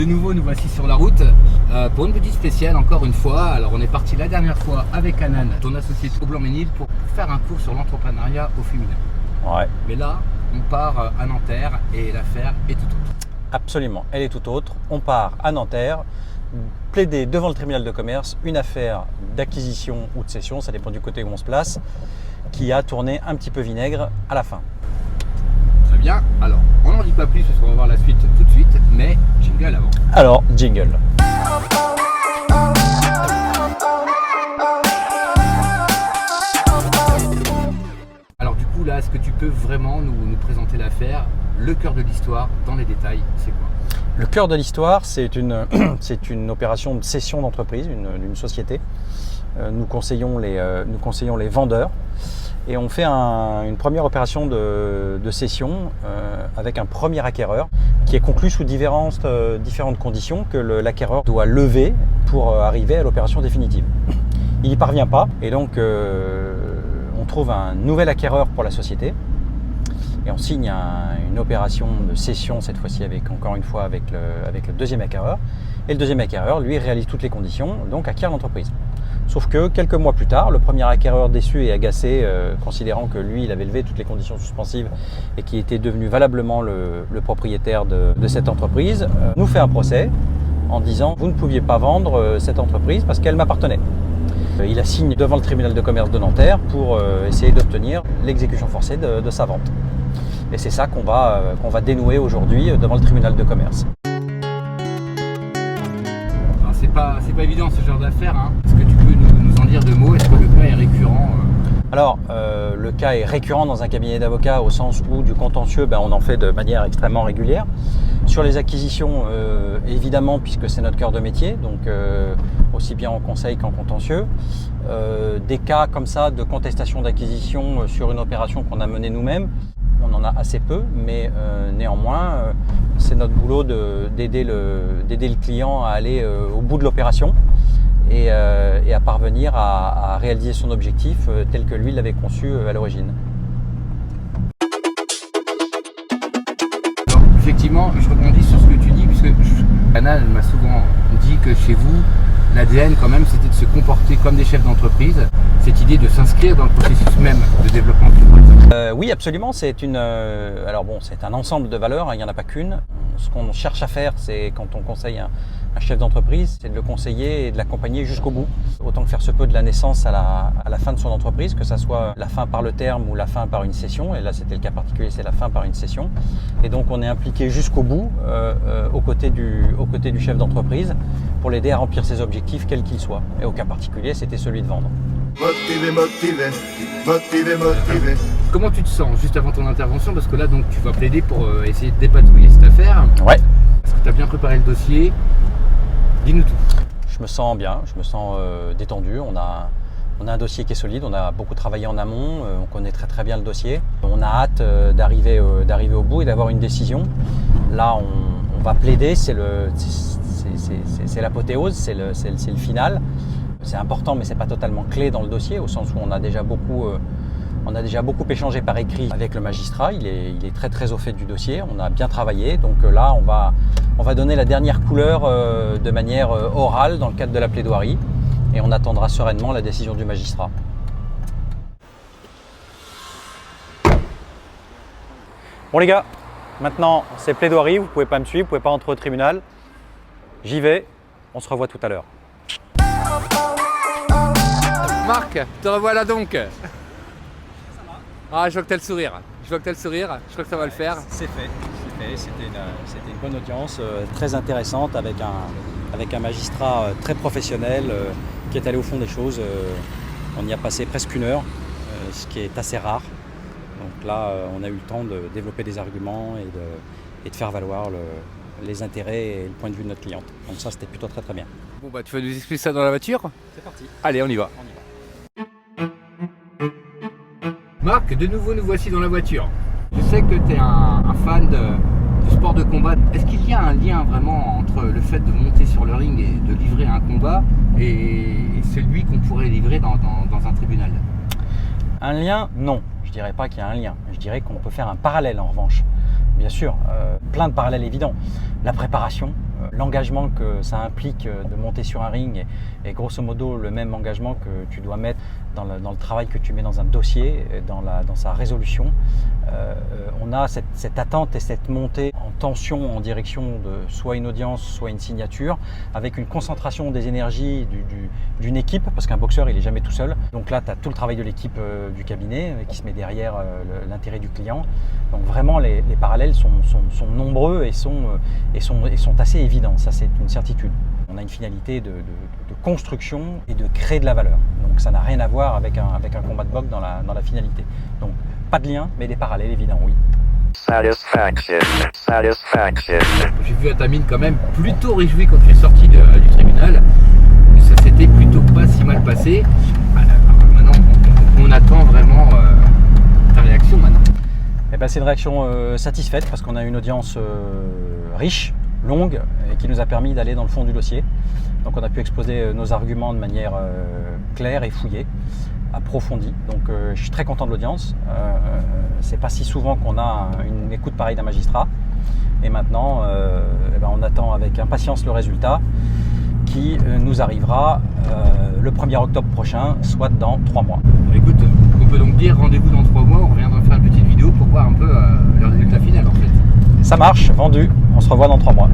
De nouveau, nous voici sur la route pour une petite spéciale, encore une fois. Alors, on est parti la dernière fois avec Anan, ton associé au Blanc-Ménil, pour faire un cours sur l'entrepreneuriat au féminin. Ouais. Mais là, on part à Nanterre et l'affaire est tout autre. Absolument, elle est tout autre. On part à Nanterre, plaider devant le tribunal de commerce une affaire d'acquisition ou de cession, ça dépend du côté où on se place, qui a tourné un petit peu vinaigre à la fin. Très bien. Alors, on n'en dit pas plus parce qu'on va voir la suite tout de suite, mais jingle avant. Alors, jingle. Alors du coup là, est-ce que tu peux vraiment nous présenter l'affaire, le cœur de l'histoire, dans les détails, c'est quoi? Le cœur de l'histoire, c'est une opération de cession d'entreprise, d'une société. Nous conseillons les vendeurs et on fait une première opération de cession avec un premier acquéreur qui est conclu sous différentes conditions que l'acquéreur doit lever pour arriver à l'opération définitive. Il n'y parvient pas et donc on trouve un nouvel acquéreur pour la société et on signe une opération de cession cette fois-ci encore une fois avec le deuxième acquéreur. Et le deuxième acquéreur, lui, réalise toutes les conditions, donc acquiert l'entreprise. Sauf que quelques mois plus tard, le premier acquéreur déçu et agacé, considérant que lui, il avait levé toutes les conditions suspensives et qu'il était devenu valablement le propriétaire de cette entreprise, nous fait un procès en disant « Vous ne pouviez pas vendre cette entreprise parce qu'elle m'appartenait ». Il assigne devant le tribunal de commerce de Nanterre pour essayer d'obtenir l'exécution forcée de sa vente. Et c'est ça qu'on va dénouer aujourd'hui devant le tribunal de commerce. C'est pas évident ce genre d'affaire, hein. Est-ce que tu peux nous en dire deux mots? Est-ce que le cas est récurrent? Alors, le cas est récurrent dans un cabinet d'avocats au sens où du contentieux, on en fait de manière extrêmement régulière. Sur les acquisitions, évidemment, puisque c'est notre cœur de métier, donc aussi bien en conseil qu'en contentieux. Des cas comme ça de contestation d'acquisition sur une opération qu'on a menée nous-mêmes, on en a assez peu, mais néanmoins, c'est notre boulot d'aider le client à aller au bout de l'opération et à parvenir à réaliser son objectif tel que lui l'avait conçu à l'origine. Alors, effectivement, je rebondis sur ce que tu dis, puisque Anna m'a souvent dit que chez vous, l'ADN quand même, c'était de se comporter comme des chefs d'entreprise, cette idée de s'inscrire dans le processus même de développement d'une boîte. Oui, absolument, c'est un ensemble de valeurs, hein, il n'y en a pas qu'une. Ce qu'on cherche à faire, c'est quand on conseille un chef d'entreprise, c'est de le conseiller et de l'accompagner jusqu'au bout. Autant que faire se peut de la naissance à la fin de son entreprise, que ça soit la fin par le terme ou la fin par une cession. Et là, c'était le cas particulier, c'est la fin par une cession. Et donc, on est impliqué jusqu'au bout, aux côtés du chef d'entreprise, pour l'aider à remplir ses objectifs, quels qu'ils soient. Et au cas particulier, c'était celui de vendre. Motivé. Comment tu te sens juste avant ton intervention? Parce que là, donc, tu vas plaider pour essayer de dépatouiller cette affaire. Ouais. Est-ce que tu as bien préparé le dossier? Dis-nous tout. Je me sens bien, je me sens détendu. On a un dossier qui est solide, on a beaucoup travaillé en amont, on connaît très très bien le dossier. On a hâte d'arriver au bout et d'avoir une décision. Là, on va plaider, c'est l'apothéose, c'est le final. C'est important, mais c'est pas totalement clé dans le dossier, au sens où on a déjà beaucoup échangé par écrit avec le magistrat. Il est très très au fait du dossier. On a bien travaillé, donc là on va donner la dernière couleur de manière orale dans le cadre de la plaidoirie, et on attendra sereinement la décision du magistrat. Bon les gars, maintenant c'est plaidoirie. Vous pouvez pas me suivre, vous pouvez pas entrer au tribunal. J'y vais. On se revoit tout à l'heure. Marc, te revoilà donc. Ah, je vois que tu as le sourire. Je crois que ça va le faire. C'est fait. C'était une bonne audience, très intéressante, avec un magistrat très professionnel qui est allé au fond des choses. On y a passé presque une heure, ce qui est assez rare. Donc là, on a eu le temps de développer des arguments et de faire valoir les intérêts et le point de vue de notre cliente. Donc ça, c'était plutôt très très bien. Bon bah, tu vas nous expliquer ça dans la voiture? C'est parti. Allez, on y va. Marc, de nouveau nous voici dans la voiture. Je sais que tu es un fan du sport de combat. Est-ce qu'il y a un lien vraiment entre le fait de monter sur le ring et de livrer un combat et celui qu'on pourrait livrer dans un tribunal? Un lien, non. Je dirais pas qu'il y a un lien. Je dirais qu'on peut faire un parallèle en revanche. Bien sûr, plein de parallèles évidents. La préparation, l'engagement que ça implique de monter sur un ring est grosso modo le même engagement que tu dois mettre dans le travail que tu mets dans un dossier, dans sa résolution. On a cette attente et cette montée en tension en direction de soit une audience, soit une signature, avec une concentration des énergies d'une équipe, parce qu'un boxeur il est jamais tout seul. Donc là tu as tout le travail de l'équipe du cabinet qui se met derrière l'intérêt du client. Donc vraiment les parallèles sont nombreux et sont assez évidents, ça c'est une certitude. On a une finalité de construction et de créer de la valeur. Donc ça n'a rien à voir avec un combat de boxe dans la finalité. Donc pas de lien, mais des parallèles évidents, oui. Satisfaction. J'ai vu à ta mine quand même plutôt réjoui quand tu es sorti du tribunal, que ça s'était plutôt pas si mal passé. Alors maintenant, on attend vraiment ta réaction maintenant. Eh ben, c'est une réaction satisfaite parce qu'on a une audience riche, longue et qui nous a permis d'aller dans le fond du dossier. Donc on a pu exposer nos arguments de manière claire et fouillée, approfondie. Donc je suis très content de l'audience. C'est pas si souvent qu'on a une écoute pareille d'un magistrat. Et maintenant, on attend avec impatience le résultat qui nous arrivera le 1er octobre prochain, soit dans 3 mois. Écoute, on peut donc dire rendez-vous dans 3 mois, on reviendra faire une petite vidéo pour voir un peu le résultat final en fait. Ça marche, vendu, on se revoit dans 3 mois.